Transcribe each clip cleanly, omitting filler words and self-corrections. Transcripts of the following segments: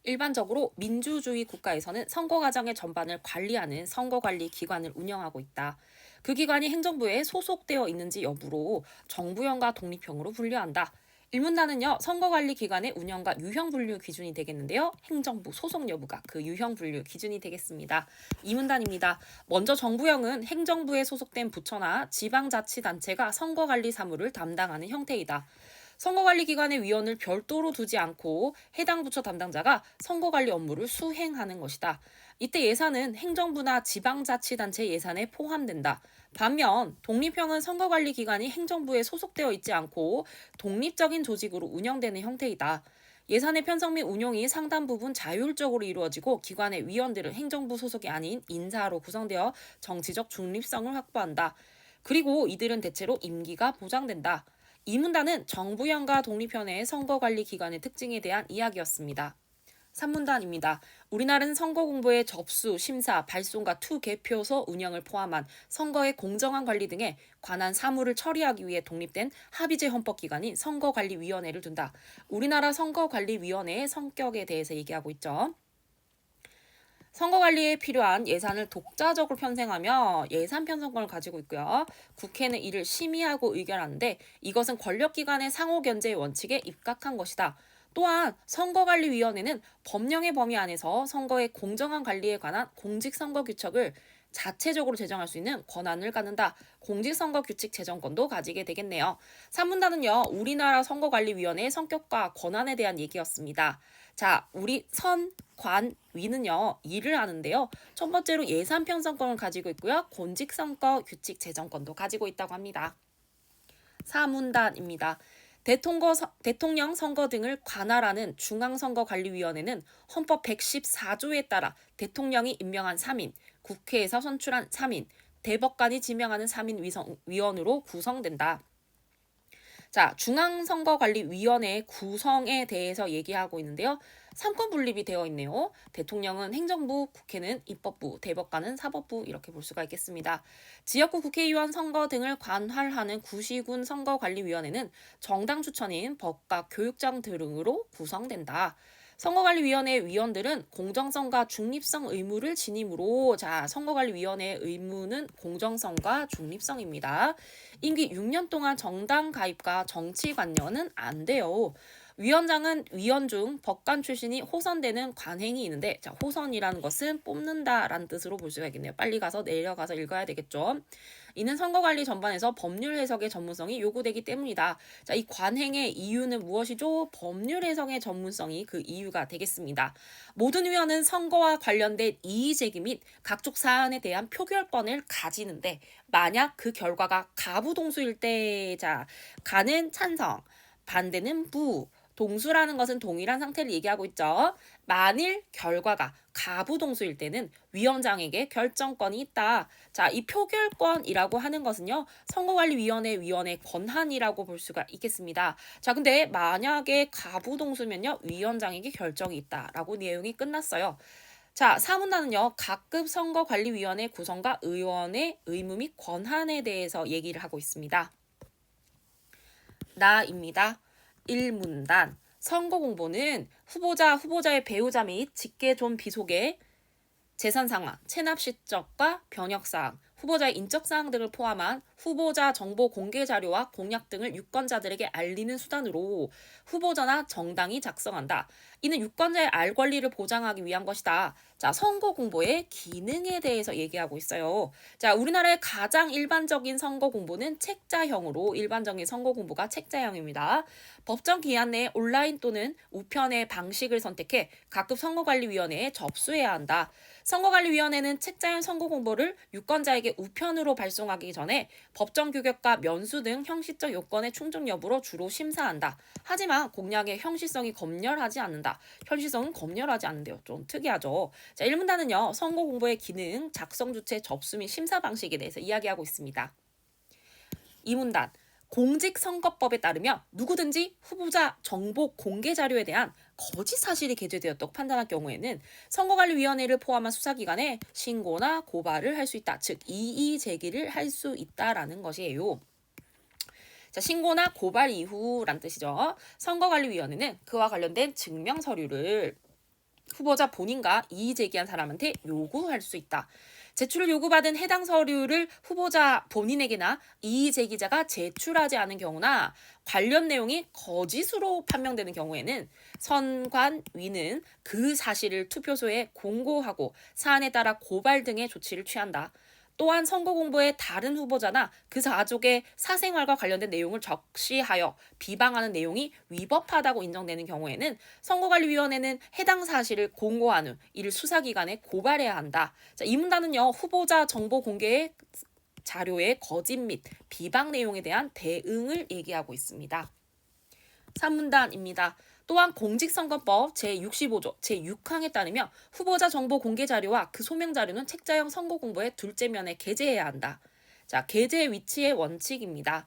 일반적으로 민주주의 국가에서는 선거 과정의 전반을 관리하는 선거관리기관을 운영하고 있다. 그 기관이 행정부에 소속되어 있는지 여부로 정부형과 독립형으로 분류한다. 일문단은요, 선거관리기관의 운영과 유형 분류 기준이 되겠는데요. 행정부 소속 여부가 그 유형 분류 기준이 되겠습니다. 이문단입니다. 먼저 정부형은 행정부에 소속된 부처나 지방자치단체가 선거관리 사무를 담당하는 형태이다. 선거관리기관의 위원을 별도로 두지 않고 해당 부처 담당자가 선거관리 업무를 수행하는 것이다. 이때 예산은 행정부나 지방자치단체 예산에 포함된다. 반면 독립형은 선거관리기관이 행정부에 소속되어 있지 않고 독립적인 조직으로 운영되는 형태이다. 예산의 편성 및 운용이 상당 부분 자율적으로 이루어지고 기관의 위원들은 행정부 소속이 아닌 인사로 구성되어 정치적 중립성을 확보한다. 그리고 이들은 대체로 임기가 보장된다. 이 문단은 정부형과 독립형의 선거관리기관의 특징에 대한 이야기였습니다. 3문단입니다. 우리나라는 선거 공보의 접수, 심사, 발송과 투개표소 운영을 포함한 선거의 공정한 관리 등에 관한 사무를 처리하기 위해 독립된 합의제 헌법기관인 선거관리위원회를 둔다. 우리나라 선거관리위원회의 성격에 대해서 얘기하고 있죠. 선거관리에 필요한 예산을 독자적으로 편성하며 예산 편성권을 가지고 있고요. 국회는 이를 심의하고 의결하는데 이것은 권력기관의 상호견제의 원칙에 입각한 것이다. 또한 선거관리위원회는 법령의 범위 안에서 선거의 공정한 관리에 관한 공직선거규칙을 자체적으로 제정할 수 있는 권한을 갖는다. 공직선거규칙 제정권도 가지게 되겠네요. 3문단은요. 우리나라 선거관리위원회의 성격과 권한에 대한 얘기였습니다. 자, 우리 위는요, 일을 하는데요. 첫 번째로 예산 편성권을 가지고 있고요. 공직선거 규칙 제정권도 가지고 있다고 합니다. 4문단입니다. 대통령 선거 등을 관할하는 중앙선거관리위원회는 헌법 114조에 따라 대통령이 임명한 3인, 국회에서 선출한 3인, 대법관이 지명하는 3인 위원으로 구성된다. 자, 중앙선거관리위원회 구성에 대해서 얘기하고 있는데요. 3권 분립이 되어 있네요. 대통령은 행정부, 국회는 입법부, 대법관은 사법부 이렇게 볼 수가 있겠습니다. 지역구 국회의원 선거 등을 관할하는 구시군 선거관리위원회는 정당 추천인 법과 교육장 등으로 구성된다. 선거관리위원회 위원들은 공정성과 중립성 의무를 지니므로 선거관리위원회의 의무는 공정성과 중립성입니다. 임기 6년 동안 정당 가입과 정치 관여는 안 돼요. 위원장은 위원 중 법관 출신이 호선되는 관행이 있는데 호선이라는 것은 뽑는다라는 뜻으로 볼 수가 있겠네요. 빨리 가서 내려가서 읽어야 되겠죠. 이는 선거관리 전반에서 법률 해석의 전문성이 요구되기 때문이다. 자, 이 관행의 이유는 무엇이죠? 법률 해석의 전문성이 그 이유가 되겠습니다. 모든 위원은 선거와 관련된 이의제기 및 각종 사안에 대한 표결권을 가지는데 만약 그 결과가 가부동수일 때 가는 찬성, 반대는 부, 동수라는 것은 동일한 상태를 얘기하고 있죠. 만일 결과가 가부동수일 때는 위원장에게 결정권이 있다. 자, 이 표결권이라고 하는 것은요. 선거관리위원회 위원의 권한이라고 볼 수가 있겠습니다. 자, 근데 만약에 가부동수면요. 위원장에게 결정이 있다라고 내용이 끝났어요. 자, 사문단은요. 각급 선거관리위원회 구성과 의원의 의무 및 권한에 대해서 얘기를 하고 있습니다. 나입니다. 1문단 선거 공보는 후보자의 배우자 및 직계존 비속의 재산 상황, 체납 실적과 변역 사항, 후보자의 인적 사항 등을 포함한 후보자 정보 공개 자료와 공약 등을 유권자들에게 알리는 수단으로 후보자나 정당이 작성한다. 이는 유권자의 알 권리를 보장하기 위한 것이다. 자, 선거 공보의 기능에 대해서 얘기하고 있어요. 자, 우리나라의 가장 일반적인 선거 공보는 책자형으로 일반적인 선거 공보가 책자형입니다. 법정 기한 내에 온라인 또는 우편의 방식을 선택해 각급 선거관리위원회에 접수해야 한다. 선거관리위원회는 책자형 선거공보를 유권자에게 우편으로 발송하기 전에 법정 규격과 면수 등 형식적 요건의 충족 여부로 주로 심사한다. 하지만 공약의 형식성이 검열하지 않는다. 현실성은 검열하지 않는데요. 좀 특이하죠. 자, 1문단은요. 선거공보의 기능, 작성 주체, 접수 및 심사 방식에 대해서 이야기하고 있습니다. 2문단 공직선거법에 따르면 누구든지 후보자 정보 공개 자료에 대한 거짓 사실이 게재되었다고 판단할 경우에는 선거관리위원회를 포함한 수사기관에 신고나 고발을 할 수 있다. 즉 이의 제기를 할 수 있다라는 것이에요. 자, 신고나 고발 이후란 뜻이죠. 선거관리위원회는 그와 관련된 증명 서류를 후보자 본인과 이의 제기한 사람한테 요구할 수 있다. 제출을 요구받은 해당 서류를 후보자 본인에게나 이의 제기자가 제출하지 않은 경우나 관련 내용이 거짓으로 판명되는 경우에는 선관위는 그 사실을 투표소에 공고하고 사안에 따라 고발 등의 조치를 취한다. 또한 선거 공보에 다른 후보자나 그 가족의 사생활과 관련된 내용을 적시하여 비방하는 내용이 위법하다고 인정되는 경우에는 선거관리위원회는 해당 사실을 공고한 후 이를 수사기관에 고발해야 한다. 자, 이 문단은요, 후보자 정보 공개의 자료의 거짓 및 비방 내용에 대한 대응을 얘기하고 있습니다. 3문단입니다. 또한 공직선거법 제65조 제6항에 따르면 후보자 정보 공개 자료와 그 소명 자료는 책자형 선거 공보의 둘째 면에 게재해야 한다. 자, 게재 위치의 원칙입니다.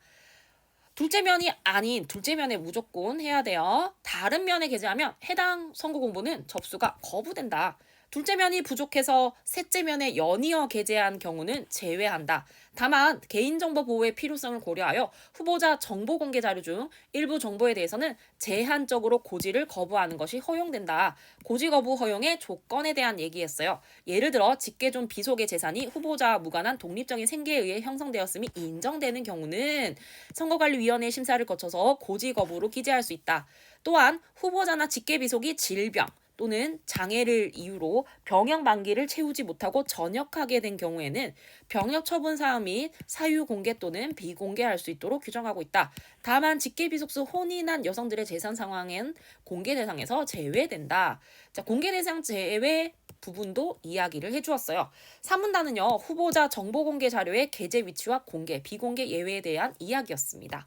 둘째 면이 아닌 둘째 면에 무조건 해야 돼요. 다른 면에 게재하면 해당 선거 공보는 접수가 거부된다. 둘째 면이 부족해서 셋째 면에 연이어 게재한 경우는 제외한다. 다만 개인정보 보호의 필요성을 고려하여 후보자 정보 공개 자료 중 일부 정보에 대해서는 제한적으로 고지를 거부하는 것이 허용된다. 고지 거부 허용의 조건에 대한 얘기였어요. 예를 들어 직계존 비속의 재산이 후보자와 무관한 독립적인 생계에 의해 형성되었음이 인정되는 경우는 선거관리위원회 심사를 거쳐서 고지 거부로 기재할 수 있다. 또한 후보자나 직계 비속이 질병, 또는 장애를 이유로 병역 만기를 채우지 못하고 전역하게 된 경우에는 병역 처분 사항 및 사유 공개 또는 비공개할 수 있도록 규정하고 있다. 다만 직계비속수 혼인한 여성들의 재산 상황은 공개 대상에서 제외된다. 자, 공개 대상 제외 부분도 이야기를 해주었어요. 3문단은요, 후보자 정보 공개 자료의 게재 위치와 공개, 비공개 예외에 대한 이야기였습니다.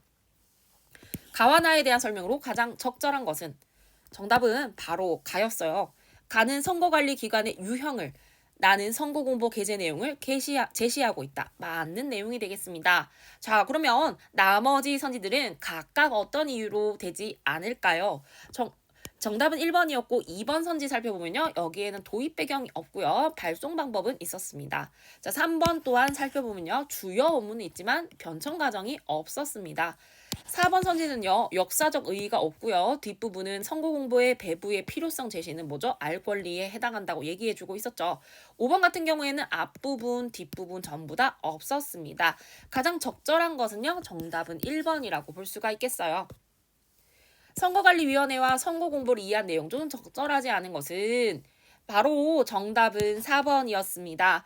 가와나에 대한 설명으로 가장 적절한 것은 정답은 바로 가였어요. 가는 선거관리기관의 유형을 나는 선거공보 게재 내용을 제시하고 있다. 맞는 내용이 되겠습니다. 자, 그러면 나머지 선지들은 각각 어떤 이유로 되지 않을까요? 정답은 1번이었고 2번 선지 살펴보면요. 여기에는 도입 배경이 없고요. 발송 방법은 있었습니다. 자, 3번 또한 살펴보면요. 주요 원문은 있지만 변청 과정이 없었습니다. 4번 선지는요. 역사적 의의가 없고요. 뒷부분은 선거 공보의 배부의 필요성 제시는 뭐죠? 알 권리에 해당한다고 얘기해주고 있었죠. 5번 같은 경우에는 앞부분, 뒷부분 전부 다 없었습니다. 가장 적절한 것은요. 정답은 1번이라고 볼 수가 있겠어요. 선거관리위원회와 선거공보를 이해한 내용 중 적절하지 않은 것은 바로 정답은 4번이었습니다.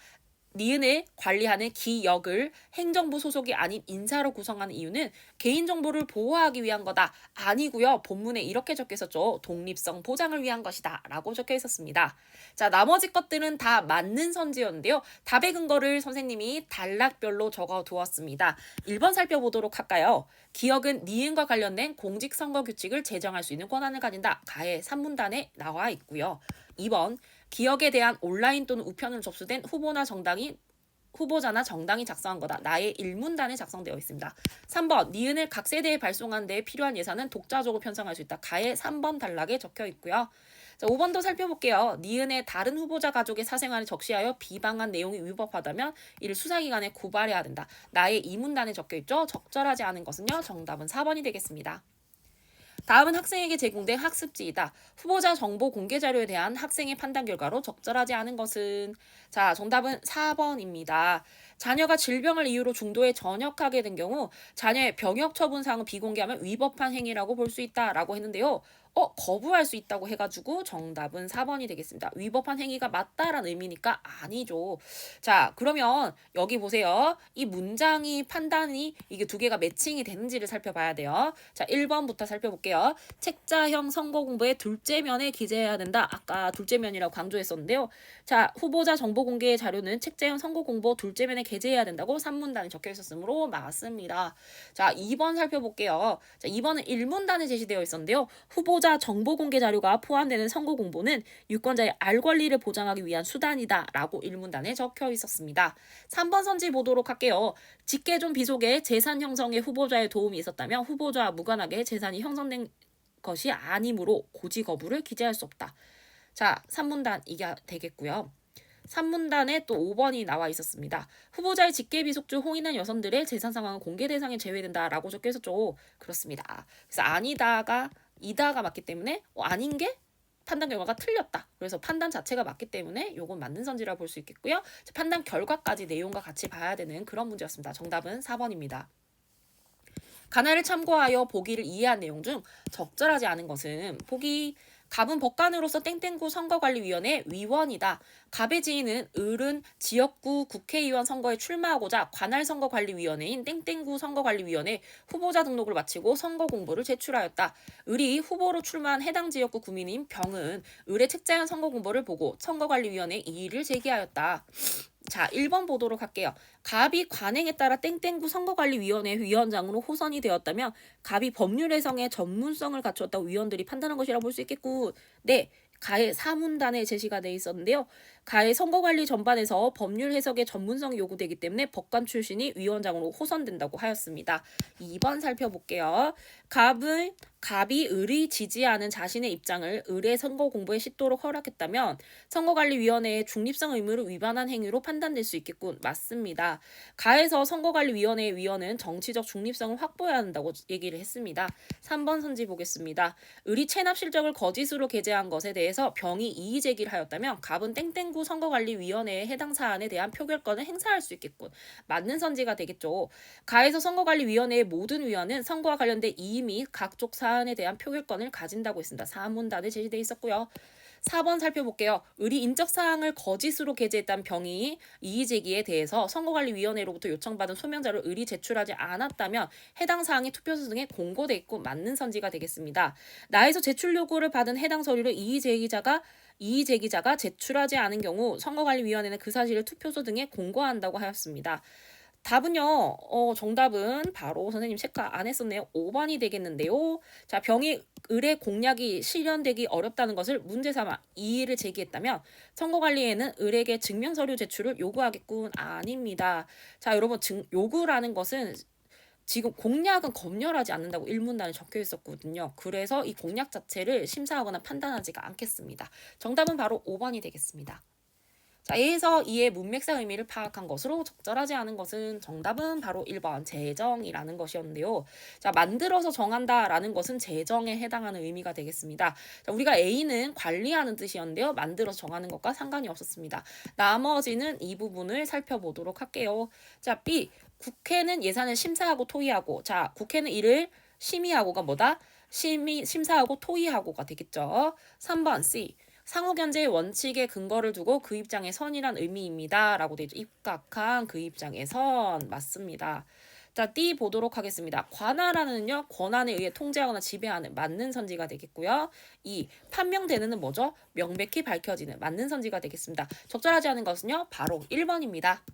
니은을 관리하는 기역을 행정부 소속이 아닌 인사로 구성하는 이유는 개인정보를 보호하기 위한 거다. 아니고요. 본문에 이렇게 적혀 있었죠. 독립성 보장을 위한 것이다. 라고 적혀 있었습니다. 자, 나머지 것들은 다 맞는 선지였는데요. 답의 근거를 선생님이 단락별로 적어두었습니다. 1번 살펴보도록 할까요? 기역은 니은과 관련된 공직선거 규칙을 제정할 수 있는 권한을 가진다. 가의 3문단에 나와 있고요. 2번 기역에 대한 온라인 또는 우편으로 접수된 후보자나 정당이 작성한 거다. 나의 1문단에 작성되어 있습니다. 3번 니은을 각 세대에 발송하는 데 필요한 예산은 독자적으로 편성할 수 있다. 가의 3번 단락에 적혀 있고요. 자, 5번도 살펴볼게요. 니은의 다른 후보자 가족의 사생활을 적시하여 비방한 내용이 위법하다면 이를 수사기관에 고발해야 된다. 나의 2문단에 적혀 있죠. 적절하지 않은 것은요. 정답은 4번이 되겠습니다. 다음은 학생에게 제공된 학습지이다. 후보자 정보 공개 자료에 대한 학생의 판단 결과로 적절하지 않은 것은 자, 정답은 4번입니다. 자녀가 질병을 이유로 중도에 전역하게 된 경우 자녀의 병역 처분 사항을 비공개하면 위법한 행위라고 볼 수 있다라고 했는데요. 거부할 수 있다고 해가지고 정답은 4번이 되겠습니다. 위법한 행위가 맞다라는 의미니까 아니죠. 자, 그러면 여기 보세요. 이 문장이 판단이 이게 두 개가 매칭이 되는지를 살펴봐야 돼요. 자, 1번부터 살펴볼게요. 책자형 선거 공보의 둘째 면에 기재해야 된다. 아까 둘째 면이라고 강조했었는데요. 자, 후보자 정보 공개 자료는 책자형 선거 공보 둘째 면에 게재해야 된다고 3문단에 적혀 있었으므로 맞습니다. 자, 2번 살펴볼게요. 자, 2번은 1문단에 제시되어 있었는데요. 후보자 정보 공개 자료가 포함되는 선거 공보는 유권자의 알 권리를 보장하기 위한 수단이다 라고 1문단에 적혀 있었습니다. 3번 선지 보도록 할게요. 직계존 비속의 재산 형성에 후보자의 도움이 있었다면 후보자와 무관하게 재산이 형성된 것이 아니므로 고지 거부를 기재할 수 없다. 자, 3문단 이게 되겠고요. 3문단에 또 5번이 나와 있었습니다. 후보자의 직계비속주 홍인한 여성들의 재산 상황은 공개 대상에 제외된다라고 적혀 있었죠. 그렇습니다. 그래서 아니다가 이다가 맞기 때문에 아닌 게 판단 결과가 틀렸다. 그래서 판단 자체가 맞기 때문에 요건 맞는 선지라 볼 수 있겠고요. 판단 결과까지 내용과 같이 봐야 되는 그런 문제였습니다. 정답은 4번입니다. 가나를 참고하여 보기를 이해한 내용 중 적절하지 않은 것은 보기 갑은 법관으로서 땡땡구 선거관리위원회 위원이다. 갑의 지인은 을은 지역구 국회의원 선거에 출마하고자 관할선거관리위원회인 땡땡구 선거관리위원회 후보자 등록을 마치고 선거 공보를 제출하였다. 을이 후보로 출마한 해당 지역구 구민인 병은 을의 책자연 선거 공보를 보고 선거관리위원회에 이의를 제기하였다. 자, 1번 보도록 할게요. 갑이 관행에 따라 땡땡구 선거관리위원회 위원장으로 호선이 되었다면 갑이 법률 해석에 전문성을 갖추었다고 위원들이 판단한 것이라 볼 수 있겠고, 네, 가의 사문단에 제시가 돼 있었는데요. 가의 선거관리 전반에서 법률 해석의 전문성이 요구되기 때문에 법관 출신이 위원장으로 호선된다고 하였습니다. 2번 살펴볼게요. 갑이 을이 지지하는 자신의 입장을 을의 선거 공보에 싣도록 허락했다면 선거관리위원회의 중립성 의무를 위반한 행위로 판단될 수 있겠군. 맞습니다. 가에서 선거관리위원회의 위원은 정치적 중립성을 확보해야 한다고 얘기를 했습니다. 3번 선지 보겠습니다. 을이 체납 실적을 거짓으로 게재한 것에 대해서 병이 이의 제기를 하였다면 갑은 땡땡구 선거관리위원회의 해당 사안에 대한 표결권을 행사할 수 있겠군. 맞는 선지가 되겠죠. 가에서 선거관리위원회의 모든 위원은 선거와 관련된 이의 및 각종 사안에 대한 표결권을 가진다고 했습니다. 사문단에 제시되어 있었고요. 4번 살펴볼게요. 을이 인적사항을 거짓으로 게재했다는 병이 이의제기에 대해서 선거관리위원회로부터 요청받은 소명자를 을이 제출하지 않았다면 해당 사항이 투표소 등에 공고돼 있고 맞는 선지가 되겠습니다. 나에서 제출 요구를 받은 해당 서류를 이의제기자가 제출하지 않은 경우 선거관리위원회는 그 사실을 투표소 등에 공고한다고 하였습니다. 답은요, 정답은 바로 선생님 체크 안 했었네요. 5번이 되겠는데요. 자, 병이 을의 공약이 실현되기 어렵다는 것을 문제 삼아 이의를 제기했다면 선거관리에는 을에게 증명서류 제출을 요구하겠군. 아닙니다. 자, 여러분, 요구라는 것은 지금 공약은 검열하지 않는다고 일문단에 적혀 있었거든요. 그래서 이 공약 자체를 심사하거나 판단하지가 않겠습니다. 정답은 바로 5번이 되겠습니다. 자, A에서 이의 문맥상 의미를 파악한 것으로 적절하지 않은 것은 정답은 바로 1번 제정이라는 것이었는데요. 자, 만들어서 정한다라는 것은 제정에 해당하는 의미가 되겠습니다. 자, 우리가 A는 관리하는 뜻이었는데요. 만들어서 정하는 것과 상관이 없었습니다. 나머지는 이 부분을 살펴보도록 할게요. 자, B. 국회는 예산을 심사하고 토의하고, 자, 국회는 이를 심의하고가 뭐다? 심사하고 토의하고가 되겠죠. 3번 C. 상호견제의 원칙에 근거를 두고 그 입장에 선이란 의미입니다. 라고 되어 있죠. 입각한 그 입장에 선. 맞습니다. 자, D 보도록 하겠습니다. 관할하는요, 권한에 의해 통제하거나 지배하는 맞는 선지가 되겠고요. 2. 판명되는은 뭐죠? 명백히 밝혀지는 맞는 선지가 되겠습니다. 적절하지 않은 것은요, 바로 1번입니다.